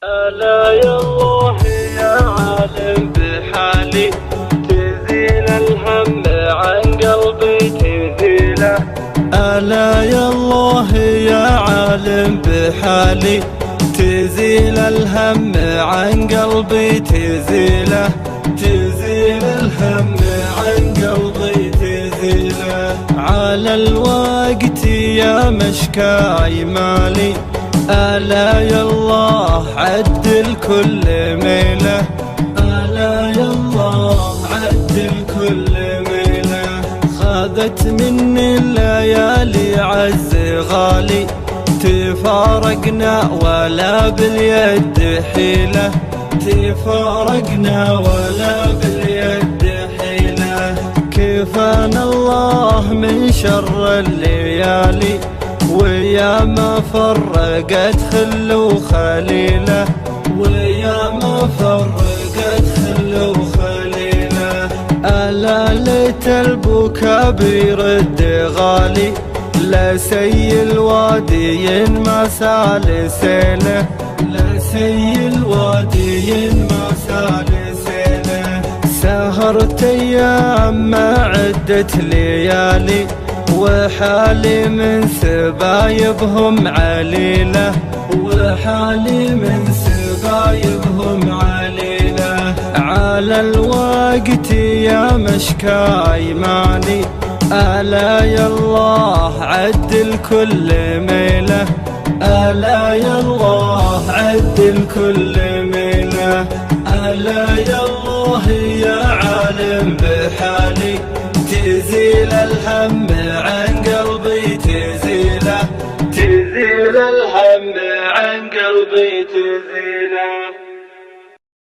ألا يا الله يا عالم بحالي، تزيل الهم عن قلبي تزيله. ألا يا الله يا عالم بحالي، تزيل الهم عن قلبي تزيله. تزيل الهم عن قلبي تزيله. على الوقت يا مشكاي مالي، ألا يا الله عدل كل ميله. ألا يا الله عدل كل ميله. خذت مني الليالي عز غالي، تفارقنا ولا باليد حيلة. تفارقنا ولا باليد حيلة. كفانا الله من شر الليالي، ويا ما فرقت خل وخليله. ويا ما فرقت خل وخليله. ألا ليت البكا بيرد غالي، لا سي الوادي ما سال سيله. لا سي الوادي ما سال سيله. سهرت ايام ما عدت ليالي، وحالي من سبايبهم عليله. وحالي من سبايبهم عليله. على الوقت يا مشكاي مالي، ألا يا الله عدل كل ميله. ألا يا الله عدل كل ميله. ألا يا الله يا عالم بحالي، تزيل الهم عن قلبي تزيله. تزيل الهم عن قلبي تزيله.